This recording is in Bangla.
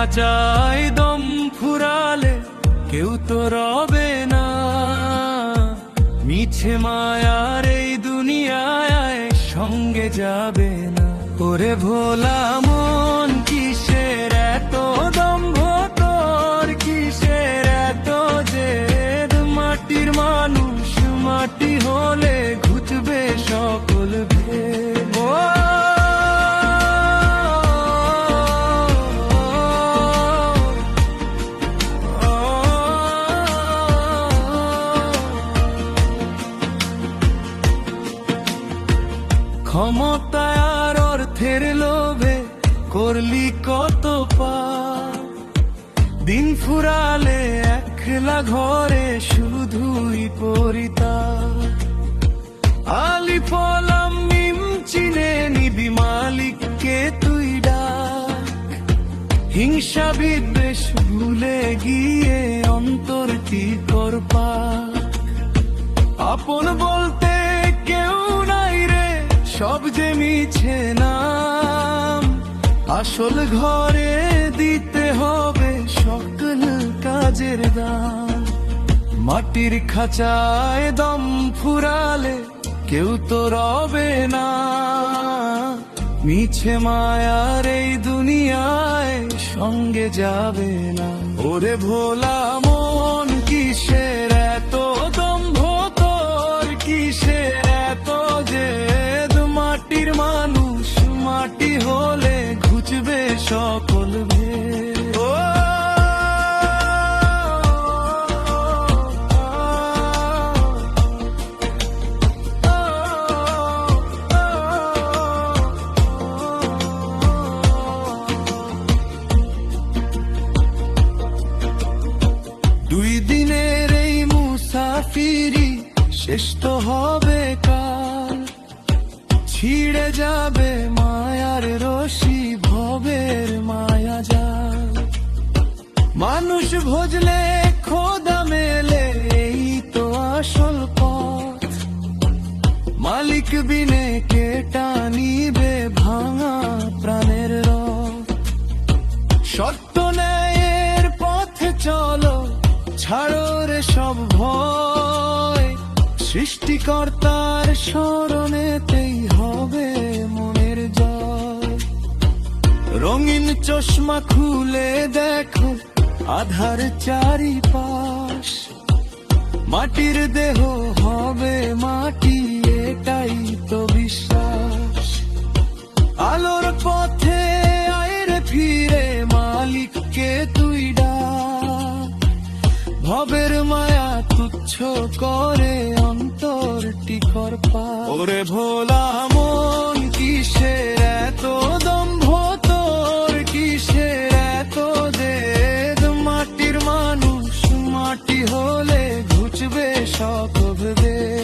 খাঁচায় দম ফুরালে কেউ তো রবে না, মিছে মায়ার এই দুনিয়ায় সঙ্গে যাবে না। ওরে ভোলা মন কিসের এত দম্ভ, তোর কিসের এত জেদ? মাটির মানুষ মাটি হলে ঘুচবে সকল ভেদ। ক্ষমতায় আর অর্থের লোভে করলি কত পাপ, দিন ফুরালে একলা ঘরে শুধুই পরিতাপ। আলি পলাম মিম চিনে নিবি মালিককে তুই ডাক, হিংসা বিদ্বেষ ভুলে গিয়ে অন্তরটি কর পাক। আপন বলতে কেউ নাই রে, সব যে মিছে নাম, আসল ঘরে দিতে হবে সকল কাজের দাম। মাটির খাঁচায় দম ফুরালে কেউ তো রবে না, মিছে মায়ার এই দুনিয়ায় সঙ্গে যাবে না। ওরে ভোলা মন কিসের এত দম্ভ, তোর কিসের এত জেদ? মাটির মানুষ মাটি হলে ঘুচবে সকল ভেদ। দুই দিনের এই মুসাফিরি শেষ তো হবে কাল, ছিড়ে যাবে মায়ার রশি ভবের মায়া জাল। মানুষ ভজলে খোদা মেলে এই তো আসল পথ, মালিক বিনে কে টানিবে ভাঙা প্রাণের রথ। সত্য ন্যায়ের পথে চলো, ছাড়ো রে সব ভয়, সৃষ্টিকর্তার স্মরণেতেই হবে মনের জয়। রঙিন চশমা খুলে দেখো আধার চারিপাশ, মাটির দেহ হবে মাটি এটাই তো বিশ্বাস। আলোর পথে আয়রে ফিরে মালিককে তুই ডাক, ভবের মায়া তুচ্ছ করে অন্তরটি কর পাক। ওরে ভোলা মন কিসের এত দম্ভ, তোর কিসের এত জেদ? মাটির মানুষ মাটি হলে ঘুচবে সকল ভেদ।